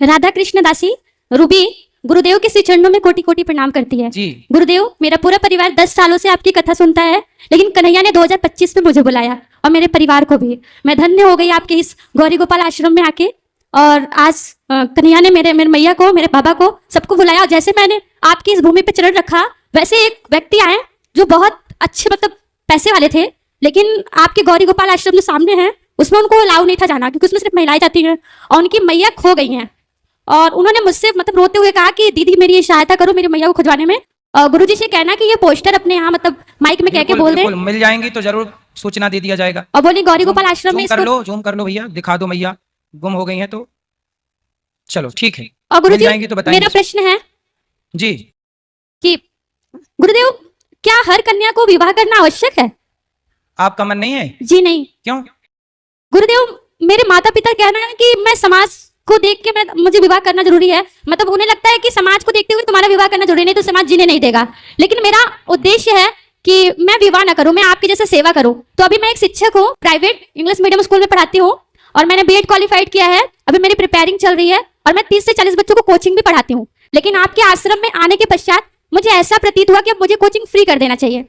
राधा कृष्ण दासी रूबी गुरुदेव के श्री चरणों में कोटि कोटि प्रणाम करती है जी। गुरुदेव, मेरा पूरा परिवार 10 सालों से आपकी कथा सुनता है, लेकिन कन्हैया ने 2025 में मुझे बुलाया और मेरे परिवार को भी। मैं धन्य हो गई आपके इस गौरी गोपाल आश्रम में आके। और आज कन्हैया ने मेरे मैया को, मेरे बाबा को, सबको बुलाया। और जैसे मैंने आपकी इस भूमि पे चरण रखा, वैसे एक व्यक्ति आए जो बहुत अच्छे, मतलब पैसे वाले थे, लेकिन आपके गौरी गोपाल आश्रम जो सामने है उसमें उनको अलाउ नहीं था जाना, क्योंकि उसमें सिर्फ महिलाएं जाती हैं और उनकी मैया खो गई हैं। और उन्होंने मुझसे मतलब रोते हुए कहा कि दीदी मेरी ये सहायता करो मेरी मैया को खुजवाने में। गुरुजी से कहना कि ये पोस्टर अपने यहाँ मतलब माइक में कह के बोल दे, मिल जाएंगी तो जरूर सूचना दे दिया जाएगा। और बोली गौरी गोपाल आश्रम में जूम कर लो भैया, दिखा दो मैया गुम हो गई हैं तो। चलो ठीक है, और गुरुजी जाएंगी तो बताएंगे। मेरा प्रश्न है जी कि गुरुदेव, क्या हर कन्या को विवाह करना आवश्यक है? आपका मन नहीं है? जी नहीं। क्यों? गुरुदेव, मेरे माता पिता कहना है कि मैं समाज को देख के मुझे विवाह करना जरूरी है। मतलब उन्हें लगता है कि समाज को देखते हुए तुम्हारा विवाह करना जरूरी नहीं तो समाज जीने नहीं देगा। लेकिन मेरा उद्देश्य है कि मैं विवाह ना करूं, मैं आपकी जैसे सेवा करूं। तो अभी मैं एक शिक्षक हूँ, प्राइवेट इंग्लिश मीडियम स्कूल में पढ़ाती हूँ और मैंने बीएड क्वालिफाइड किया है। अभी मेरी प्रिपेयरिंग चल रही है और मैं 30 से 40 बच्चों को कोचिंग भी पढ़ाती हूँ। लेकिन आपके आश्रम में आने के पश्चात मुझे ऐसा प्रतीत हुआ कि अब मुझे कोचिंग फ्री कर देना चाहिए,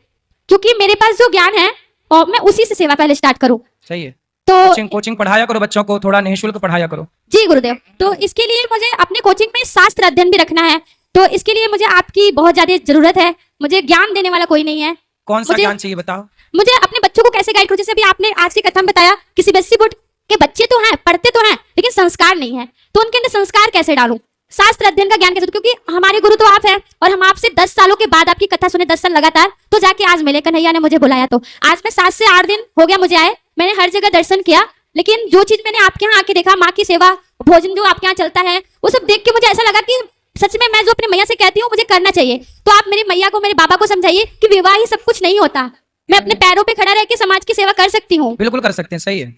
क्योंकि मेरे पास जो ज्ञान है और मैं उसी से सेवा पहले स्टार्ट करूँ। सही है, तो कोचिंग पढ़ाया करो बच्चों को, थोड़ा निःशुल्क पढ़ाया करो। जी गुरुदेव। तो इसके लिए मुझे अपने कोचिंग में शास्त्र अध्ययन भी रखना है, तो इसके लिए मुझे आपकी बहुत ज्यादा जरूरत है। मुझे ज्ञान देने वाला कोई नहीं है। कौन सा ज्ञान चाहिए बताओ? मुझे अपने बच्चों को कैसे गाइड करूं? जैसे अभी आपने आज की कथा में बताया कि सीबीएसई बोर्ड के बच्चे तो हैं, पढ़ते तो हैं, लेकिन संस्कार नहीं है, तो उनके अंदर संस्कार कैसे डालूं? शास्त्र अध्ययन का ज्ञान कैसे? क्योंकि हमारे गुरु तो आप हैं और हम आपसे 10 सालों के बाद आपकी कथा सुने, 10 साल लगातार, तो जाके आज मिले, कन्हैया ने मुझे बुलाया। तो आज मैं 7 से 8 दिन हो गया मुझे आए, मैंने हर जगह दर्शन किया, लेकिन जो चीज मैंने आपके यहाँ आके देखा, माँ की सेवा, भोजन जो आपके यहाँ चलता है, वो सब देख के मुझे ऐसा लगा कि सच में मैं जो अपनी मैया से कहती हूँ मुझे करना चाहिए। तो आप मेरी मैया को, मेरे बाबा को समझाइए कि विवाह ही सब कुछ नहीं होता, मैं अपने पैरों पे खड़ा रह के समाज की सेवा कर सकती हूँ। बिल्कुल कर सकते हैं, सही है।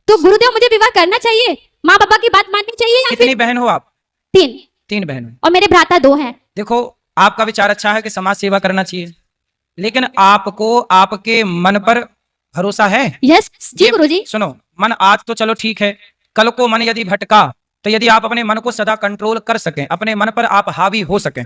तो गुरुदेव, मुझे विवाह करना चाहिए, माँ बाबा की बात माननी चाहिए या कितनी बहन हो आप? 3 बहन हो और मेरे भ्राता 2 हैं। देखो, आपका विचार अच्छा है कि समाज सेवा करना चाहिए, लेकिन आपको आपके मन पर भरोसा है? यस जी गुरुजी। सुनो, मन आज तो चलो ठीक है, कल को मन यदि भटका, तो यदि आप अपने मन को सदा कंट्रोल कर सकें, अपने मन पर आप हावी हो सकें,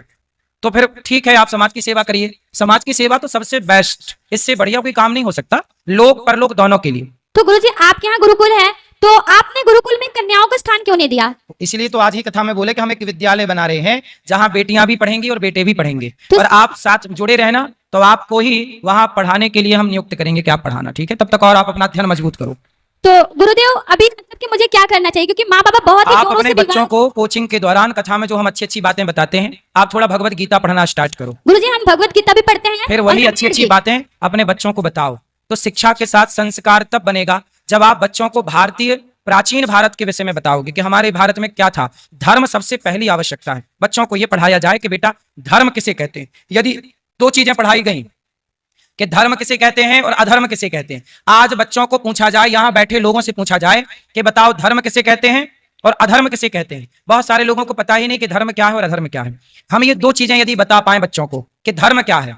तो फिर ठीक है, आप समाज की सेवा करिए। समाज की सेवा तो सबसे बेस्ट, इससे बढ़िया कोई काम नहीं हो सकता, लोक परलोक दोनों के लिए। तो गुरुजी, आपके यहाँ गुरुकुल है, तो आपने गुरुकुल में कन्याओं को स्थान क्यों नहीं दिया? इसलिए तो आज ही कथा में बोले कि हम एक विद्यालय बना रहे हैं जहां बेटियां भी पढ़ेंगी और बेटे भी पढ़ेंगे। तो और आप साथ जुड़े रहना, तो आपको ही वहां पढ़ाने के लिए हम नियुक्त करेंगे कि आप पढ़ाना, ठीक है? तब तक और आप अपना ध्यान मजबूत करो। तो गुरुदेव, अभी मतलब कि मुझे क्या करना चाहिए? क्योंकि माँ बाबा बहुत ही आप अपने बच्चों को कोचिंग के दौरान कथा में जो हम अच्छी अच्छी बातें बताते हैं, आप थोड़ा भगवत गीता पढ़ना स्टार्ट करो। गुरुजी, हम भगवत गीता भी पढ़ते हैं, फिर वही अच्छी अच्छी बातें अपने बच्चों को बताओ। तो शिक्षा के साथ संस्कार तब बनेगा जब आप बच्चों को भारतीय प्राचीन भारत के विषय में बताओगे कि हमारे भारत में क्या था। धर्म सबसे पहली आवश्यकता है, बच्चों को यह पढ़ाया जाए कि बेटा धर्म किसे कहते हैं। यदि 2 चीजें पढ़ाई गई कि धर्म किसे कहते हैं और अधर्म किसे कहते हैं, आज बच्चों को पूछा जाए, यहां बैठे लोगों से पूछा जाए कि बताओ धर्म किसे कहते हैं और अधर्म किसे कहते हैं, बहुत सारे लोगों को पता ही नहीं कि धर्म क्या है और अधर्म क्या है। हम ये 2 चीजें यदि बता पाए बच्चों को कि धर्म क्या है,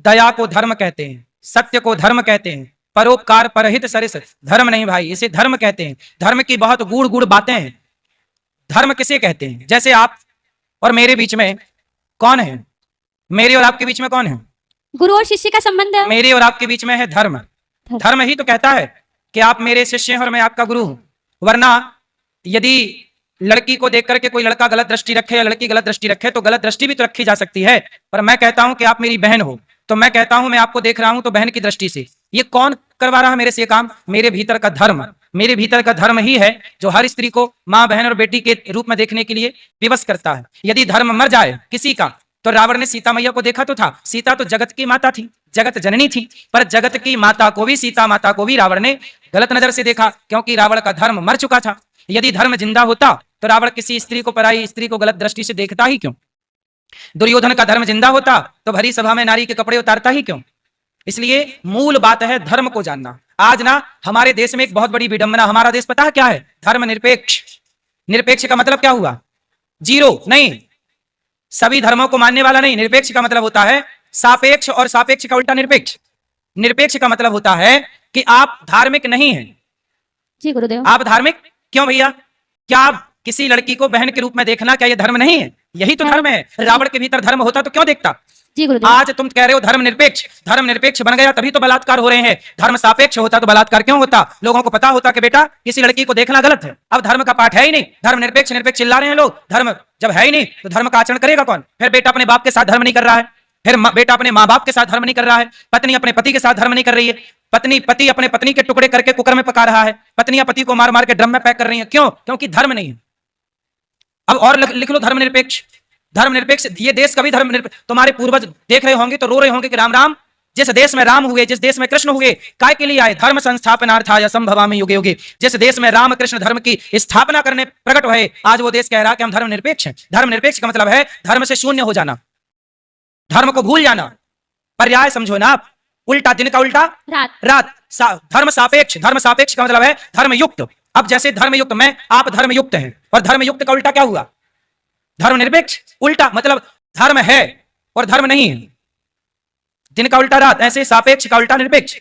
दया को धर्म कहते हैं, सत्य को धर्म कहते हैं, परोपकार परहित सरिस धर्म नहीं भाई, इसे धर्म कहते हैं। धर्म की बहुत गूढ़ गूढ़ बातें हैं। धर्म किसे कहते हैं? जैसे आप और मेरे बीच में कौन है? मेरे और आपके बीच में कौन है? गुरु और शिष्य का संबंध है। मेरे और आपके बीच में है धर्म। धर्म ही तो कहता है कि आप मेरे शिष्य हैं और मैं आपका गुरु हूं। वरना यदि लड़की को देख करके कोई लड़का गलत दृष्टि रखे या लड़की गलत दृष्टि रखे, तो गलत दृष्टि भी तो रखी जा सकती है। पर मैं कहता हूं कि आप मेरी बहन हो, तो मैं कहता हूं मैं आपको देख रहा हूं तो बहन की दृष्टि से। ये कौन करवा रहा है मेरे से ये काम? मेरे भीतर का धर्म। मेरे भीतर का धर्म ही है जो हर स्त्री को माँ, बहन और बेटी के रूप में देखने के लिए विवश करता है। यदि धर्म मर जाए किसी का, तो रावण ने सीता मैया को देखा तो था, सीता तो जगत की माता थी, जगत जननी थी, पर जगत की माता को भी, सीता माता को भी रावण ने गलत नजर से देखा, क्योंकि रावण का धर्म मर चुका था। यदि धर्म जिंदा होता तो रावण किसी स्त्री को, पराई स्त्री को गलत दृष्टि से देखता ही क्यों? दुर्योधन का धर्म जिंदा होता तो भरी सभा में नारी के कपड़े उतारता ही क्यों? इसलिए मूल बात है धर्म को जानना। आज ना हमारे देश में एक बहुत बड़ी विडंबना, हमारा देश पता है क्या है? धर्म निरपेक्ष। निरपेक्ष का मतलब क्या हुआ? 0 नहीं, सभी धर्मों को मानने वाला नहीं। निरपेक्ष का मतलब होता है सापेक्ष, और सापेक्ष का उल्टा निरपेक्ष। निरपेक्ष का मतलब होता है कि आप धार्मिक नहीं हैं। जी गुरुदेव। आप धार्मिक क्यों भैया? क्या आप किसी लड़की को बहन के रूप में देखना क्या ये धर्म नहीं है? यही तो धर्म है। रावण के भीतर धर्म होता तो क्यों देखता? जी गुरुदेव। आज तुम कह रहे हो धर्म निरपेक्ष बन गया तभी तो बलात्कार हो रहे हैं। धर्म सापेक्ष होता तो बलात्कार क्यों होता? लोगों को पता होता कि बेटा किसी लड़की को देखना गलत है। अब धर्म का पाठ है ही नहीं, धर्म निरपेक्ष चिल्ला रहे हैं लोग। धर्म जब है ही नहीं तो धर्म का आचरण करेगा कौन? फिर बेटा अपने बाप के साथ धर्म नहीं कर रहा है, फिर बेटा अपने माँ बाप के साथ धर्म नहीं कर रहा है, पत्नी अपने पति के साथ धर्म नहीं कर रही है, पति अपने पत्नी के टुकड़े करके कुकर में पका रहा है, पत्नियां पति को मार मार के ड्रम में पैक कर रही है। क्यों? क्योंकि धर्म नहीं है। अब और लिख लो धर्म निरपेक्ष। ये देश कभी धर्म निरपेक्ष, तुम्हारे पूर्वज देख रहे होंगे तो रो रहे होंगे कि राम राम, जिस देश में राम हुए, जिस देश में कृष्ण हुए, काय के लिए आए? धर्म संस्थापनार्थाय संभवामि युगे युगे। जिस देश में राम कृष्ण धर्म की स्थापना करने प्रकट हुए, आज वो देश कह रहा है कि हम धर्म निरपेक्ष हैं। धर्म निरपेक्ष का मतलब है धर्म से शून्य हो जाना, धर्म को भूल जाना। पर्याय समझो ना आप, उल्टा दिन का उल्टा रात। धर्म सापेक्ष का मतलब है धर्मयुक्त। अब जैसे धर्मयुक्त मैं, आप धर्मयुक्त हैं, और धर्मयुक्त का उल्टा क्या हुआ? धर्मनिरपेक्ष। उल्टा मतलब धर्म है और धर्म नहीं है। दिन का उल्टा रात, ऐसे सापेक्ष का उल्टा निरपेक्ष,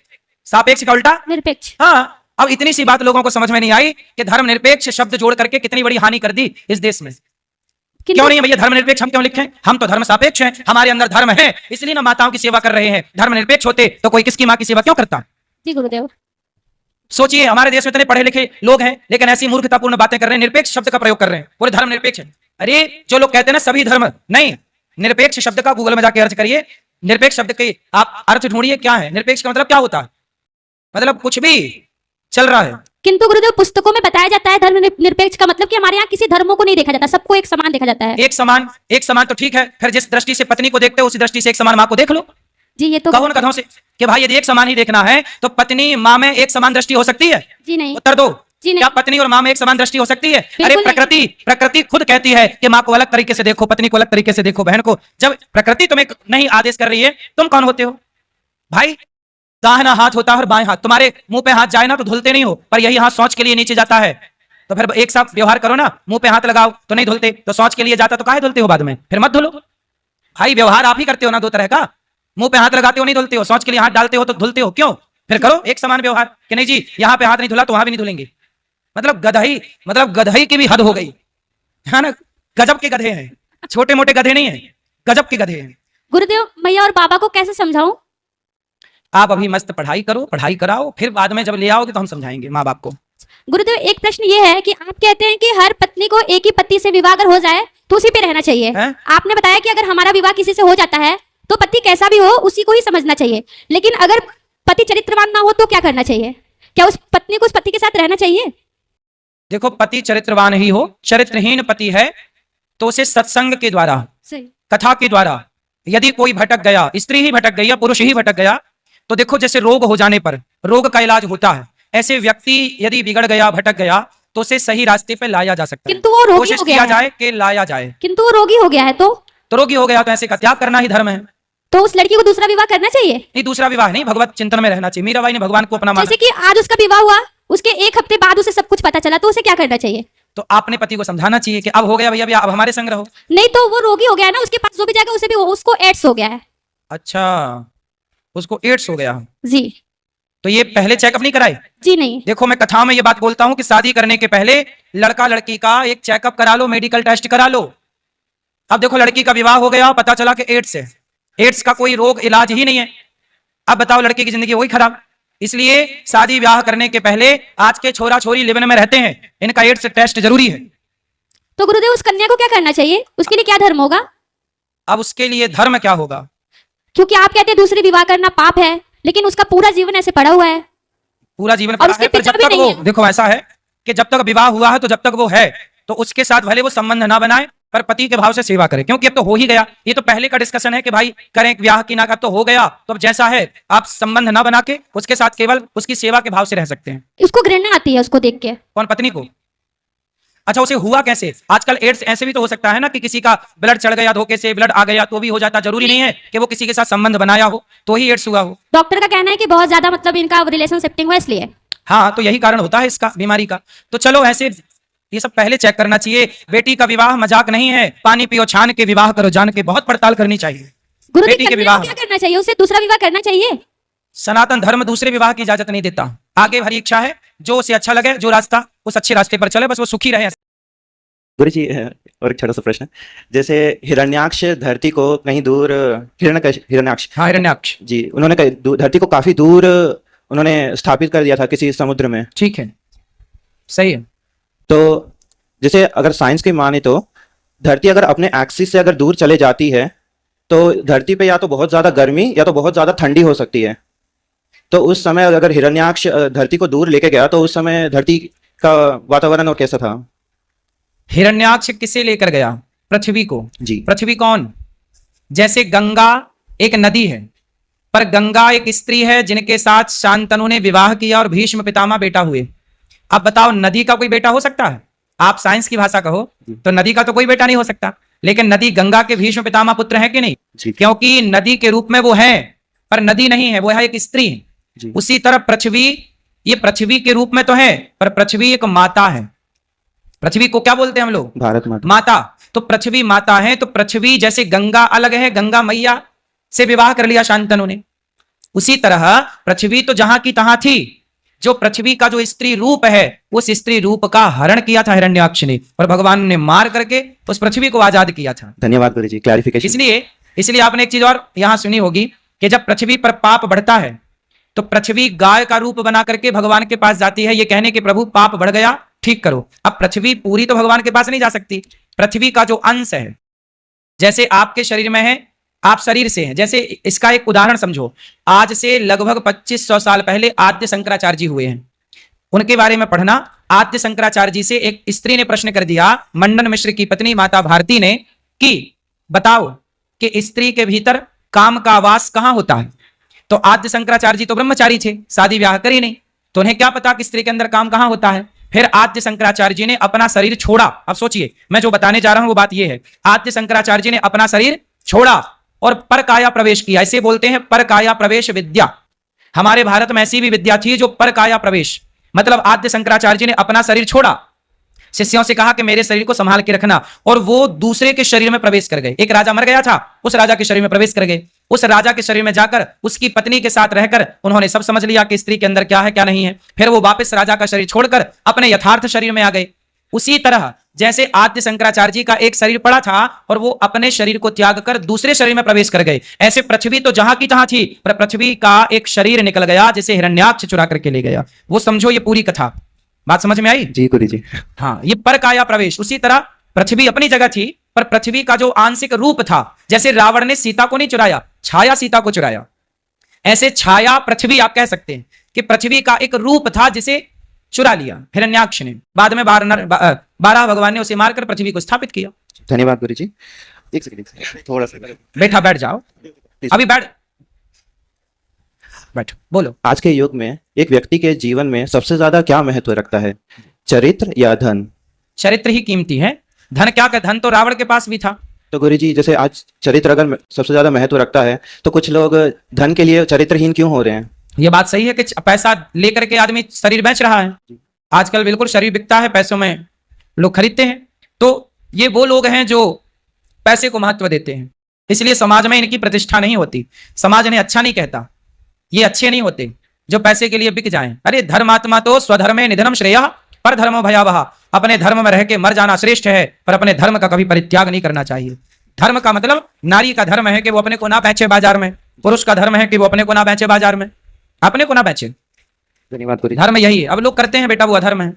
सापेक्ष का उल्टा निरपेक्ष। हाँ, अब इतनी सी बात लोगों को समझ में नहीं आई कि धर्म निरपेक्ष शब्द जोड़ करके कितनी बड़ी हानि कर दी इस देश में। क्यों नहीं भैया धर्म निरपेक्ष हम क्यों लिखें? हम तो धर्म सापेक्ष हैं, हमारे अंदर धर्म है, इसलिए ना माताओं की सेवा कर रहे हैं। धर्म निरपेक्ष होते तो कोई किसकी माँ की सेवा क्यों करता? जी गुरुदेव। सोचिए हमारे देश में इतने पढ़े लिखे लोग हैं लेकिन ऐसी मूर्खतापूर्ण बातें कर रहे हैं, निरपेक्ष शब्द का प्रयोग कर रहे हैं, पूरे धर्म निरपेक्ष है। अरे जो लोग कहते हैं ना सभी धर्म, नहीं, निरपेक्ष शब्द का गूगल में जाके अर्थ करिए, निरपेक्ष शब्द के आप अर्थ ढूंढिए क्या है। निरपेक्ष का मतलब क्या होता है? मतलब कुछ भी चल रहा है। किंतु गुरुदेव पुस्तकों में बताया जाता है धर्म निरपेक्ष का मतलब कि हमारे यहाँ किसी धर्मों को नहीं देखा जाता, सबको एक समान देखा जाता है। एक समान तो ठीक है, फिर जिस दृष्टि से पत्नी को देखते हो उसी दृष्टि से एक समान माँ को देख लो। जी ये तो कहो न कथों से कि भाई यदि एक समान ही देखना है तो पत्नी माँ में एक समान दृष्टि हो सकती है? जी नहीं। उत्तर दो। जी नहीं। क्या पत्नी और माँ में एक समान दृष्टि हो सकती है? अरे प्रकृति खुद कहती है कि माँ को अलग तरीके से देखो, पत्नी को अलग तरीके से देखो, बहन को। जब प्रकृति तुम्हें नहीं आदेश कर रही है, तुम कौन होते हो भाई? दाहिना हाथ होता है और बाएं हाथ। तुम्हारे मुंह पे हाथ जाए ना तो धुलते नहीं हो, पर यही हाथ सोच के लिए नीचे जाता है। तो फिर एक साथ व्यवहार करो ना, मुंह पे हाथ लगाओ तो नहीं धुलते, तो सोच के लिए जाता तो काहे धुलते हो बाद में? फिर मत धुलो भाई, व्यवहार आप ही करते हो ना दो तरह का। मुंह पे हाथ लगाते हो नहीं धुलते हो, सोच के लिए हाथ डालते हो तो धुलते हो। क्यों? फिर करो एक समान व्यवहार कि नहीं जी यहाँ पे हाथ नहीं धुला तो वहां भी नहीं धुलेंगे। मतलब गधई की भी हद हो गई है ना। गजब के गधे हैं, छोटे मोटे गधे नहीं है, गजब के गधे हैं। गुरुदेव मैया और बाबा को कैसे समझाऊं? आप अभी मस्त पढ़ाई करो, पढ़ाई कराओ, फिर बाद में जब ले आओगे तो हम समझाएंगे माँ बाप को। गुरुदेव एक प्रश्न ये है कि आप कहते हैं कि हर पत्नी को एक ही पति से विवाह अगर हो जाए तो उसी पे रहना चाहिए है? आपने बताया कि अगर हमारा विवाह किसी से हो जाता है तो पति कैसा भी हो उसी को ही समझना चाहिए, लेकिन अगर पति चरित्रवान ना हो तो क्या करना चाहिए? क्या उस पत्नी को उस पति के साथ रहना चाहिए? देखो पति चरित्रवान ही हो, चरित्रहीन पति है तो उसे सत्संग के द्वारा, कथा के द्वारा, यदि कोई भटक गया, स्त्री ही भटक गई या पुरुष ही भटक गया, तो देखो जैसे रोग हो जाने पर रोग का इलाज होता है, ऐसे व्यक्ति यदि बिगड़ गया, भटक गया तो उसे सही रास्ते पे लाया जा सकता है। किंतु वो रोगी कोशिश हो गया किया है। जाए कि लाया जाए। किंतु वो रोगी हो गया है तो रोगी हो गया तो ऐसे का त्याग करना ही धर्म है। तो उस लड़की को दूसरा विवाह करना चाहिए? नहीं, दूसरा विवाह नहीं, भगवत चिंतन में रहना चाहिए। मीराबाई ने भगवान को अपना माना। जैसे कि आज उसका विवाह हुआ, उसके एक हफ्ते बाद उसे सब कुछ पता चला तो उसे क्या करना चाहिए? तो आपने पति को समझाना चाहिए कि अब हो गया भैया, अब हमारे संग रहो। नहीं तो वो रोगी हो गया है ना, उसके पास जो भी जाएगा उसे भी उसको एड्स हो गया है। अच्छा, उसको एड्स हो गया जी। तो ये पहले चेकअप नहीं कराई? जी नहीं। देखो मैं कथा में ये बात बोलता हूँ कि शादी करने के पहले लड़का लड़की का एक चेकअप करा लो, मेडिकल टेस्ट करा लो। अब देखो लड़की का विवाह हो गया, पता चला कि एड्स है, एड्स का कोई रोग इलाज ही नहीं है। अब बताओ लड़की की जिंदगी वही खराब। इसलिए शादी ब्याह करने के पहले आज के छोरा छोरी लिव इन में रहते हैं, इनका एड्स टेस्ट जरूरी है। तो गुरुदेव उस कन्या को क्या करना चाहिए? उसके लिए क्या धर्म होगा? अब उसके लिए धर्म क्या होगा? क्योंकि आप कहते हैं दूसरे विवाह करना पाप है, लेकिन उसका पूरा जीवन ऐसे पड़ा हुआ है, पूरा जीवन पड़ा है, पर जब तक वो, देखो ऐसा है कि जब तक विवाह हुआ है तो जब तक वो है तो उसके साथ भले वो संबंध ना बनाए पर पति के भाव से सेवा करे, क्योंकि अब तो हो ही गया। ये तो पहले का डिस्कशन है कि भाई करें ब्याह की ना, अब तो हो गया, तो अब जैसा है आप संबंध ना बना के उसके साथ केवल उसकी सेवा के भाव से रह सकते हैं। उसको घृणा आती है उसको देख के। कौन? पत्नी को। अच्छा, उसे हुआ कैसे? आजकल एड्स ऐसे भी तो हो सकता है ना कि किसी का ब्लड चढ़ गया, धोखे से ब्लड आ गया तो भी हो जाता। जरूरी नहीं है कि वो किसी के साथ संबंध बनाया हो तो ही एड्स हुआ हो। डॉक्टर का कहना है कि बहुत ज्यादा मतलब इनका रिलेशनशिप हुआ इसलिए। हाँ, तो यही कारण होता है इसका, बीमारी का। तो चलो ऐसे ये सब पहले चेक करना चाहिए। बेटी का विवाह मजाक नहीं है, पानी पियो छान के, विवाह करो जान के, बहुत पड़ताल करनी चाहिए। बेटी के विवाह क्या करना चाहिए? उसे दूसरा विवाह करना चाहिए? सनातन धर्म दूसरे विवाह की इजाजत नहीं देता। आगे भरी इच्छा है, जो उसे अच्छा लगे, जो रास्ता उस अच्छे रास्ते पर चले, बस वो सुखी रहे। गुरु जी और एक छोटा सा प्रश्न, जैसे हिरण्याक्ष धरती को कहीं दूर, हिरण्याक्ष हाँ, हिरण्याक्ष, जी, उन्होंने धरती को काफी दूर उन्होंने स्थापित कर दिया था किसी समुद्र में। ठीक है, सही है। तो जैसे अगर साइंस की माने तो धरती अगर अपने एक्सिस से अगर दूर चले जाती है तो धरती पे या तो बहुत ज्यादा गर्मी या तो बहुत ज्यादा ठंडी हो सकती है। तो उस समय अगर हिरण्याक्ष धरती को दूर लेके गया तो उस समय धरती का वातावरण और कैसा था? हिरण्याक्ष किसे लेकर गया? पृथ्वी को। जी। पृथ्वी कौन? जैसे गंगा एक नदी है, पर गंगा एक स्त्री है जिनके साथ शांतनु ने विवाह किया और भीष्म पितामह बेटा हुए। अब बताओ, नदी का कोई बेटा हो सकता है? आप साइंस की भाषा कहो तो नदी का तो कोई बेटा नहीं हो सकता, लेकिन नदी गंगा के भीष्म पितामह पुत्र है कि नहीं? क्योंकि नदी के रूप में वो है, पर नदी नहीं है, वो है एक स्त्री। उसी तरह पृथ्वी, ये पृथ्वी के रूप में तो है, पर पृथ्वी एक माता है। पृथ्वी को क्या बोलते हैं हम लोग? भारत माता। माता। तो पृथ्वी माता है, तो पृथ्वी जैसे गंगा अलग है, गंगा मैया से विवाह कर लिया शांतनु ने, उसी तरह पृथ्वी तो जहां की तहां थी। जो पृथ्वी का जो स्त्री रूप है, उस स्त्री रूप का हरण किया था हिरण्याक्ष ने, और भगवान ने मार करके उस पृथ्वी को आजाद किया था। धन्यवाद गुरुजी, क्लैरिफिकेशन। इसलिए आपने एक चीज और यहां सुनी होगी कि जब पृथ्वी पर पाप बढ़ता है तो पृथ्वी गाय का रूप बना करके भगवान के पास जाती है, ये कहने के प्रभु पाप बढ़ गया, ठीक करो। अब पृथ्वी पूरी तो भगवान के पास नहीं जा सकती, पृथ्वी का जो अंश है, जैसे आपके शरीर में है, आप शरीर से हैं। जैसे इसका एक उदाहरण समझो, आज से लगभग 2500 साल पहले आद्य शंकराचार्य जी हुए हैं, उनके बारे में पढ़ना। आद्य शंकराचार्य जी से एक स्त्री ने प्रश्न कर दिया, मंडन मिश्र की पत्नी माता भारती ने, कि बताओ कि स्त्री के भीतर काम का वास कहां होता है? तो आद्य शंकराचार्य जी तो ब्रह्मचारी थे, शादी ब्याह करी नहीं, तो उन्हें क्या पता कि स्त्री के अंदर काम कहां होता है। फिर आद्य शंकराचार्य जी ने अपना शरीर छोड़ा। अब सोचिए, मैं जो बताने जा रहा हूं वो बात यह है, आद्य शंकराचार्य जी ने अपना शरीर छोड़ा और परकाया प्रवेश किया। इसे बोलते हैं परकाया प्रवेश विद्या। हमारे भारत में ऐसी भी विद्या थी जो परकाया प्रवेश, मतलब आद्य शंकराचार्य जी ने अपना शरीर छोड़ा, शिष्यों से कहा कि मेरे शरीर को संभाल के रखना, और वो दूसरे के शरीर में प्रवेश कर गए। एक राजा मर गया था, उस राजा के शरीर में प्रवेश कर गए। उस राजा के शरीर में जाकर उसकी पत्नी के साथ रहकर उन्होंने सब समझ लिया कि स्त्री के अंदर क्या है क्या नहीं है। फिर वो वापस राजा का शरीर छोड़कर अपने यथार्थ शरीर में आ गए। उसी तरह जैसे आद्य शंकराचार्य जी का एक शरीर पड़ा था और वो अपने शरीर को त्याग कर दूसरे शरीर में प्रवेश कर गए, ऐसे पृथ्वी तो जहां की तहां थी, पर पृथ्वी का एक शरीर निकल गया जिसे हिरण्याक्ष चुरा करके ले गया। वो समझो ये पूरी कथा, बात समझ में आई? जी गुरुजी। हाँ, ये परकाया प्रवेश। उसी तरह पृथ्वी अपनी जगह थी, पर पृथ्वी का जो आंशिक रूप था, जैसे रावण ने सीता को नहीं चुराया, छाया सीता को चुराया, ऐसे छाया पृथ्वी आप कह सकते हैं कि पृथ्वी का एक रूप था जिसे चुरा लिया हिरण्याक्ष ने। बाद में 12 भगवान ने उसे मारकर पृथ्वी को स्थापित किया। धन्यवाद गुरुजी। एक सेकंड, थोड़ा सा बैठा, बैठ जाओ, अभी बैठ, बोलो। आज के युग में एक व्यक्ति के जीवन में सबसे ज्यादा क्या महत्व रखता है, चरित्र या धन? चरित्र ही कीमती है, धन क्या कर, धन तो रावण के पास भी था। तो गुरुजी, जैसे आज चरित्र अगर सबसे ज्यादा महत्व रखता है तो कुछ लोग धन के लिए चरित्रहीन क्यों हो रहे हैं? ये बात सही है कि पैसा लेकर के आदमी शरीर बेच रहा है। आजकल बिल्कुल शरीर बिकता है, पैसों में लोग खरीदते हैं। तो ये वो लोग हैं जो पैसे को महत्व देते हैं, इसलिए समाज में इनकी प्रतिष्ठा नहीं होती, समाज इन्हें अच्छा नहीं कहता, ये अच्छे नहीं होते जो पैसे के लिए बिक जाएं। अरे धर्मात्मा तो स्वधर्मे निधनम श्रेयः पर धर्मो भयावह। अपने धर्म में रह के मर जाना श्रेष्ठ है, पर अपने धर्म का कभी परित्याग नहीं करना चाहिए। धर्म का मतलब, नारी का धर्म है कि वो अपने को ना बेचे बाजार में, पुरुष का धर्म है कि वो अपने को ना बेचे बाजार में, अपने को ना बेचे। धन्यवाद गुरुजी। धर्म यही है, अब लोग करते हैं बेटा वो अधर्म है।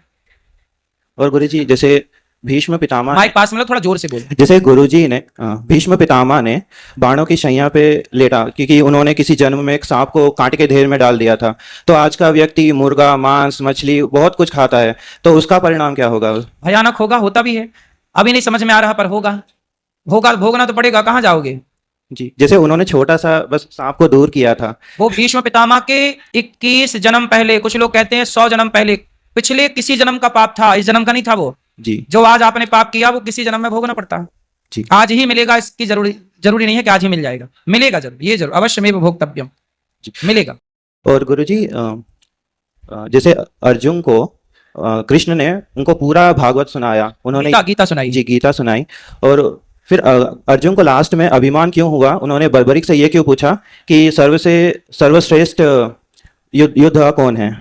और गुरुजी, जैसे भीष्म पितामह, माइक पास में लो, थोड़ा जोर से बोलो। जैसे गुरुजी ने भीष्म पितामह ने बाणों की शैया पे लेटा क्योंकि उन्होंने किसी जन्म में एक सांप को कांटे के ढेर में डाल दिया था। तो आज का व्यक्ति मुर्गा, मांस, मछली बहुत कुछ खाता है, तो उसका परिणाम क्या होगा? भयानक होगा, होता भी है, अभी नहीं समझ में आ रहा, पर होगा, भोगना तो पड़ेगा, कहाँ जाओगे जी। जैसे उन्होंने छोटा सा बस सांप को दूर किया था, वो भीष्म पितामह के 21 जन्म पहले, कुछ लोग कहते हैं 100 जन्म पहले, पिछले किसी जन्म का पाप था, इस जन्म का नहीं था वो जी। जो आज आपने पाप किया वो किसी जन्म में भोगना पड़ता है जी। आज ही मिलेगा, इसकी जरूरी नहीं है कि आज ही मिल जाएगा, मिलेगा जरूर, ये जरूर, अवश्य में भोक्तव्यम, मिलेगा। और गुरुजी, जैसे अर्जुन को कृष्ण ने उनको पूरा भागवत सुनाया, उन्होंने गीता सुनाई जी, गीता सुनाई। और फिर अर्जुन को लास्ट में अभिमान क्यों हुआ? उन्होंने बर्बरीक से ये क्यों पूछा कि सर्वश्रेष्ठ योद्धा कौन है?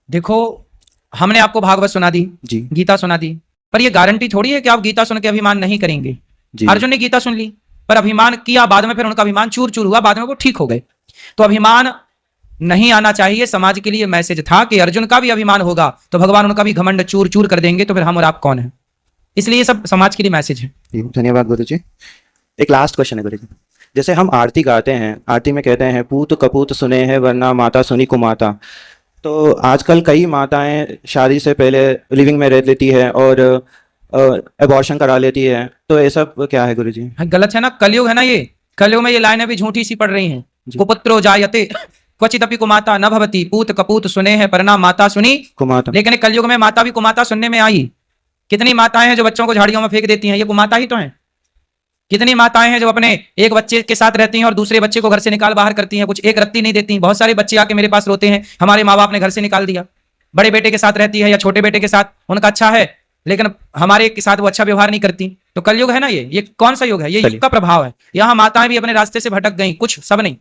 देखो, हमने आपको भागवत सुना दी जी, गीता सुना दी, पर ये गारंटी थोड़ी है कि आप गीता सुन के अभिमान नहीं करेंगे। जी अर्जुन ने गीता सुन ली पर अभिमान किया, बाद में फिर उनका अभिमान चूर चूर हुआ, बाद में वो ठीक हो गए। तो अभिमान नहीं आना चाहिए। समाज के लिए मैसेज था कि अर्जुन का भी अभिमान होगा तो भगवान उनका भी घमंड चूर चूर कर देंगे, तो फिर हम और आप कौन है। इसलिए ये सब समाज के लिए मैसेज है। जी, धन्यवाद गुरु जी। एक लास्ट क्वेश्चन है गुरु जी। जैसे हम आरती गाते हैं, आरती में कहते हैं पूत कपूत सुने हैं वरना माता सुनी कुमाता। तो आजकल कई माताएं शादी से पहले लिविंग में रह लेती है और अबॉर्शन करा लेती है, तो ये सब क्या है गुरु जी? गलत है ना, कलयुग है ना ये। कलयुग में ये लाइनें भी झूठी सी पड़ रही हैं। कुपुत्रो जायते क्वचिदपि कुमाता न भवति, पूत कपूत सुने हैं परना माता सुनी कुमाता। लेकिन कलयुग में माता भी कुमाता सुनने में आई। कितनी माताएं हैं जो बच्चों को झाड़ियों में फेंक देती हैं, ये कुमाता ही तो हैं। कितनी माताएं हैं जो अपने एक बच्चे के साथ रहती हैं और दूसरे बच्चे को घर से निकाल बाहर करती हैं, कुछ एक रत्ती नहीं देती। बहुत सारे बच्चे आके मेरे पास रोते हैं, हमारे माँ बाप ने घर से निकाल दिया। बड़े बेटे के साथ रहती है या छोटे बेटे के साथ, उनका अच्छा है लेकिन हमारे के साथ वो अच्छा व्यवहार नहीं करती। तो कलयुग है ना ये कौन सा युग है? ये युग का प्रभाव है। यहाँ माताएं भी अपने रास्ते से भटक गई, कुछ सब नहीं।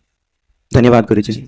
धन्यवाद गुरु जी।